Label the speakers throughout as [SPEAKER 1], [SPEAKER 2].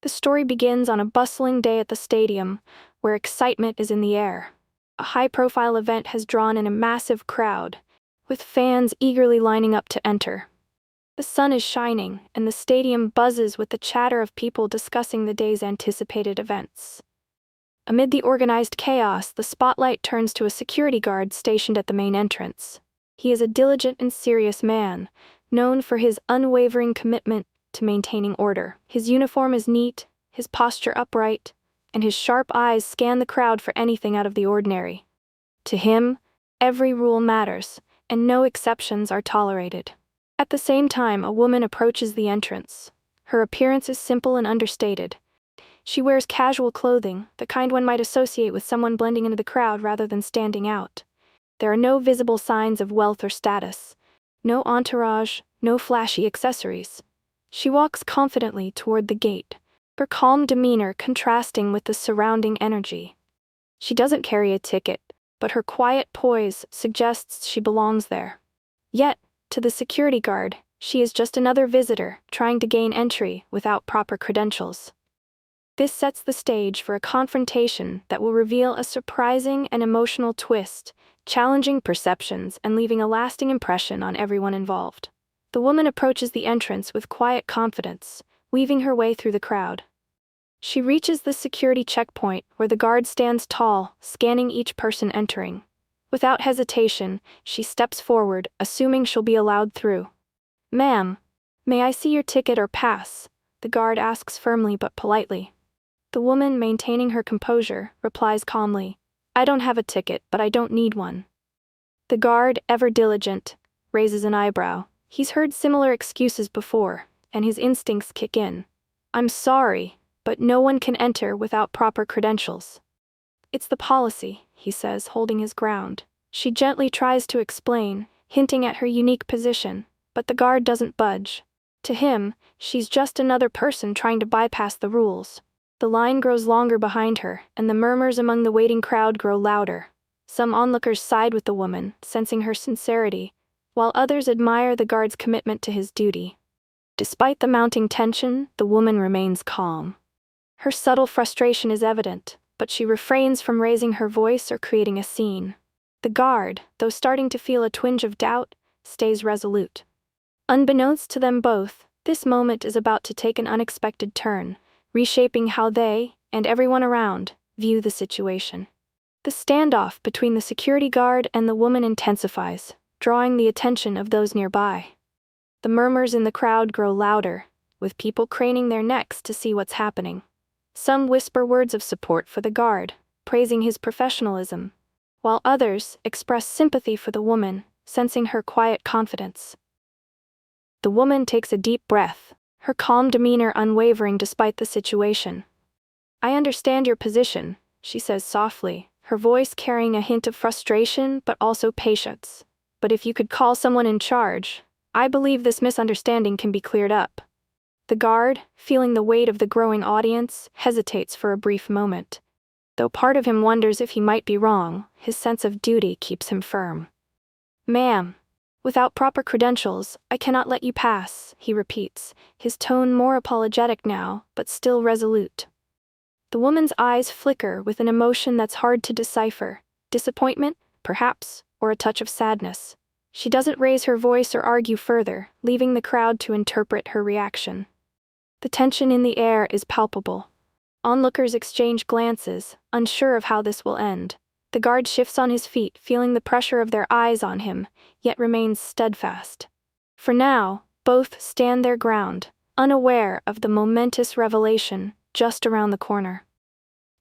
[SPEAKER 1] The story begins on a bustling day at the stadium, where excitement is in the air. A high-profile event has drawn in a massive crowd, with fans eagerly lining up to enter. The sun is shining, and the stadium buzzes with the chatter of people discussing the day's anticipated events. Amid the organized chaos, the spotlight turns to a security guard stationed at the main entrance. He is a diligent and serious man, known for his unwavering commitment to maintaining order. His uniform is neat, his posture upright, and his sharp eyes scan the crowd for anything out of the ordinary. To him, every rule matters, and no exceptions are tolerated. At the same time, a woman approaches the entrance. Her appearance is simple and understated. She wears casual clothing, the kind one might associate with someone blending into the crowd rather than standing out. There are no visible signs of wealth or status. No entourage, no flashy accessories. She walks confidently toward the gate, her calm demeanor contrasting with the surrounding energy. She doesn't carry a ticket, but her quiet poise suggests she belongs there. Yet, to the security guard, she is just another visitor trying to gain entry without proper credentials. This sets the stage for a confrontation that will reveal a surprising and emotional twist, challenging perceptions and leaving a lasting impression on everyone involved. The woman approaches the entrance with quiet confidence, weaving her way through the crowd. She reaches the security checkpoint where the guard stands tall, scanning each person entering. Without hesitation, she steps forward, assuming she'll be allowed through. "Ma'am, may I see your ticket or pass?" the guard asks firmly but politely. The woman, maintaining her composure, replies calmly, "I don't have a ticket, but I don't need one." The guard, ever diligent, raises an eyebrow. He's heard similar excuses before, and his instincts kick in. "I'm sorry, but no one can enter without proper credentials." "It's the policy," he says, holding his ground. She gently tries to explain, hinting at her unique position, but the guard doesn't budge. To him, she's just another person trying to bypass the rules. The line grows longer behind her, and the murmurs among the waiting crowd grow louder. Some onlookers side with the woman, sensing her sincerity, while others admire the guard's commitment to his duty. Despite the mounting tension, the woman remains calm. Her subtle frustration is evident, but she refrains from raising her voice or creating a scene. The guard, though starting to feel a twinge of doubt, stays resolute. Unbeknownst to them both, this moment is about to take an unexpected turn, reshaping how they, and everyone around, view the situation. The standoff between the security guard and the woman intensifies, drawing the attention of those nearby. The murmurs in the crowd grow louder, with people craning their necks to see what's happening. Some whisper words of support for the guard, praising his professionalism, while others express sympathy for the woman, sensing her quiet confidence. The woman takes a deep breath, her calm demeanor unwavering despite the situation. "I understand your position," she says softly, her voice carrying a hint of frustration but also patience. "But if you could call someone in charge, I believe this misunderstanding can be cleared up." The guard, feeling the weight of the growing audience, hesitates for a brief moment. Though part of him wonders if he might be wrong, his sense of duty keeps him firm. "Ma'am, without proper credentials, I cannot let you pass," he repeats, his tone more apologetic now, but still resolute. The woman's eyes flicker with an emotion that's hard to decipher. Disappointment, perhaps, or a touch of sadness. She doesn't raise her voice or argue further, leaving the crowd to interpret her reaction. The tension in the air is palpable. Onlookers exchange glances, unsure of how this will end. The guard shifts on his feet, feeling the pressure of their eyes on him, yet remains steadfast. For now, both stand their ground, unaware of the momentous revelation just around the corner.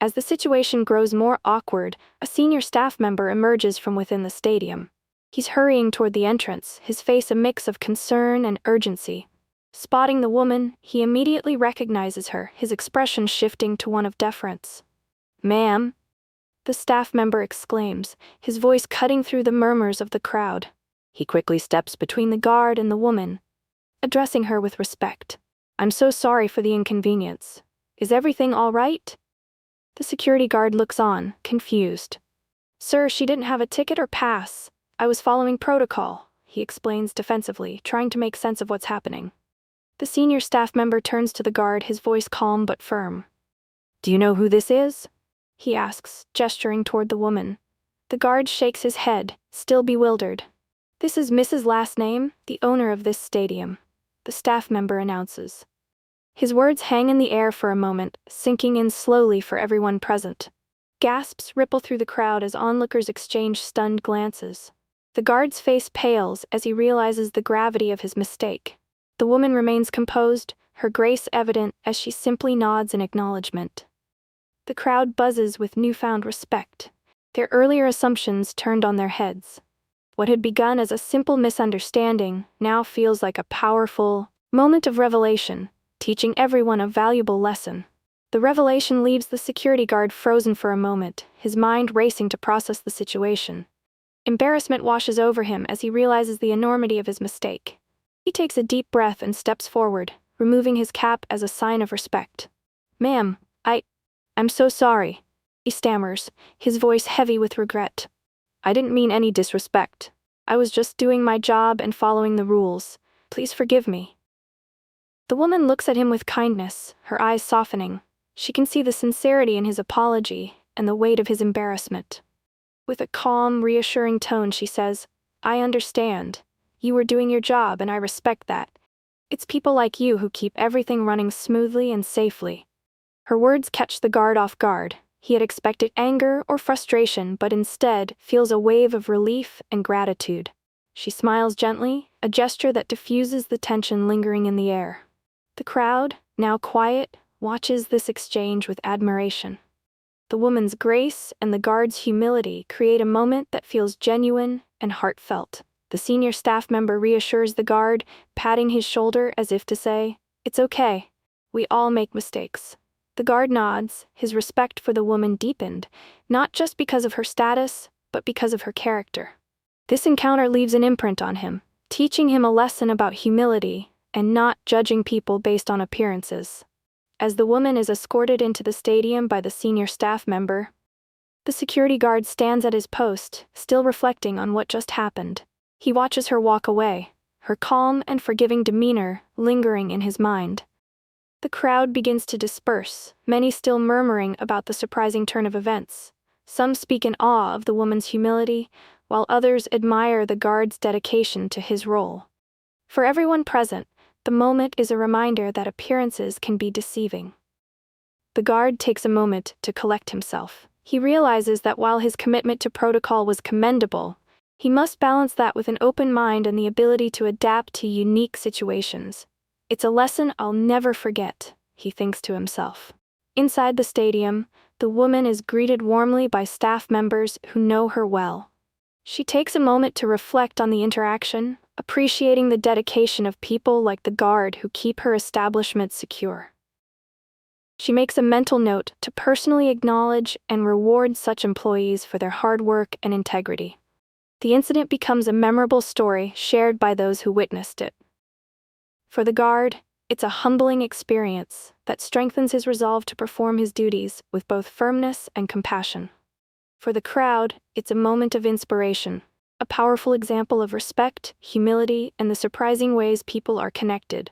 [SPEAKER 1] As the situation grows more awkward, a senior staff member emerges from within the stadium. He's hurrying toward the entrance, his face a mix of concern and urgency. Spotting the woman, he immediately recognizes her, his expression shifting to one of deference. "Ma'am," the staff member exclaims, his voice cutting through the murmurs of the crowd. He quickly steps between the guard and the woman, addressing her with respect. "I'm so sorry for the inconvenience. Is everything all right?" The security guard looks on, confused. "Sir, she didn't have a ticket or pass. I was following protocol," he explains defensively, trying to make sense of what's happening. The senior staff member turns to the guard, his voice calm but firm. "Do you know who this is?" he asks, gesturing toward the woman. The guard shakes his head, still bewildered. "This is Mrs. Last Name, the owner of this stadium," the staff member announces. His words hang in the air for a moment, sinking in slowly for everyone present. Gasps ripple through the crowd as onlookers exchange stunned glances. The guard's face pales as he realizes the gravity of his mistake. The woman remains composed, her grace evident as she simply nods in acknowledgement. The crowd buzzes with newfound respect, their earlier assumptions turned on their heads. What had begun as a simple misunderstanding now feels like a powerful moment of revelation, teaching everyone a valuable lesson. The revelation leaves the security guard frozen for a moment, his mind racing to process the situation. Embarrassment washes over him as he realizes the enormity of his mistake. He takes a deep breath and steps forward, removing his cap as a sign of respect. "Ma'am, I'm so sorry," he stammers, his voice heavy with regret. "I didn't mean any disrespect. I was just doing my job and following the rules. Please forgive me." The woman looks at him with kindness, her eyes softening. She can see the sincerity in his apology and the weight of his embarrassment. With a calm, reassuring tone, she says, "I understand. You were doing your job and I respect that. It's people like you who keep everything running smoothly and safely." Her words catch the guard off guard. He had expected anger or frustration, but instead feels a wave of relief and gratitude. She smiles gently, a gesture that diffuses the tension lingering in the air. The crowd, now quiet, watches this exchange with admiration. The woman's grace and the guard's humility create a moment that feels genuine and heartfelt. The senior staff member reassures the guard, patting his shoulder as if to say, "It's okay. We all make mistakes." The guard nods, his respect for the woman deepened, not just because of her status, but because of her character. This encounter leaves an imprint on him, teaching him a lesson about humility and not judging people based on appearances. As the woman is escorted into the stadium by the senior staff member, the security guard stands at his post, still reflecting on what just happened. He watches her walk away, her calm and forgiving demeanor lingering in his mind. The crowd begins to disperse, many still murmuring about the surprising turn of events. Some speak in awe of the woman's humility, while others admire the guard's dedication to his role. For everyone present, the moment is a reminder that appearances can be deceiving. The guard takes a moment to collect himself. He realizes that while his commitment to protocol was commendable, he must balance that with an open mind and the ability to adapt to unique situations. "It's a lesson I'll never forget," he thinks to himself. Inside the stadium, the woman is greeted warmly by staff members who know her well. She takes a moment to reflect on the interaction, appreciating the dedication of people like the guard who keep her establishment secure. She makes a mental note to personally acknowledge and reward such employees for their hard work and integrity. The incident becomes a memorable story shared by those who witnessed it. For the guard, it's a humbling experience that strengthens his resolve to perform his duties with both firmness and compassion. For the crowd, it's a moment of inspiration, a powerful example of respect, humility, and the surprising ways people are connected.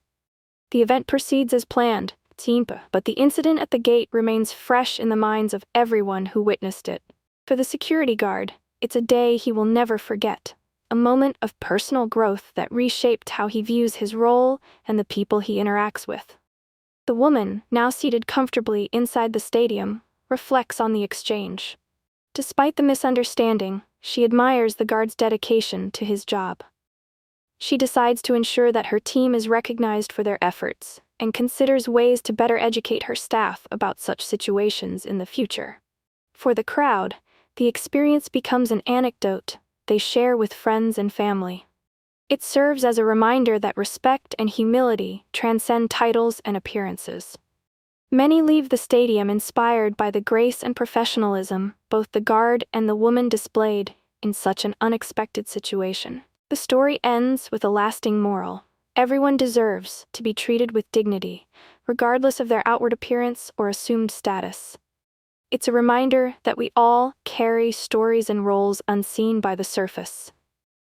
[SPEAKER 1] The event proceeds as planned, but the incident at the gate remains fresh in the minds of everyone who witnessed it. For the security guard, it's a day he will never forget. A moment of personal growth that reshaped how he views his role and the people he interacts with. The woman, now seated comfortably inside the stadium, reflects on the exchange. Despite the misunderstanding, she admires the guard's dedication to his job. She decides to ensure that her team is recognized for their efforts and considers ways to better educate her staff about such situations in the future. For the crowd, the experience becomes an anecdote they share with friends and family. It serves as a reminder that respect and humility transcend titles and appearances. Many leave the stadium inspired by the grace and professionalism both the guard and the woman displayed in such an unexpected situation. The story ends with a lasting moral. Everyone deserves to be treated with dignity, regardless of their outward appearance or assumed status. It's a reminder that we all carry stories and roles unseen by the surface.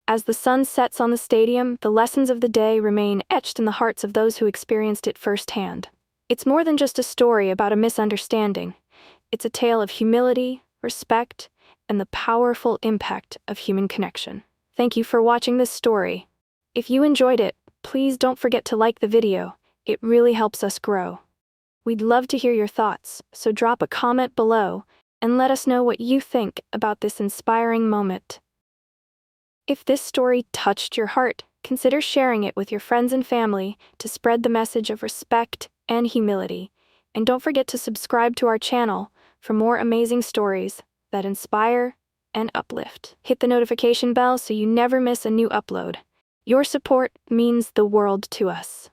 [SPEAKER 1] As the sun sets on the stadium, the lessons of the day remain etched in the hearts of those who experienced it firsthand. It's more than just a story about a misunderstanding. It's a tale of humility, respect, and the powerful impact of human connection. Thank you for watching this story. If you enjoyed it, please don't forget to like the video. It really helps us grow. We'd love to hear your thoughts, so drop a comment below and let us know what you think about this inspiring moment. If this story touched your heart, consider sharing it with your friends and family to spread the message of respect and humility. And don't forget to subscribe to our channel for more amazing stories that inspire and uplift. Hit the notification bell so you never miss a new upload. Your support means the world to us.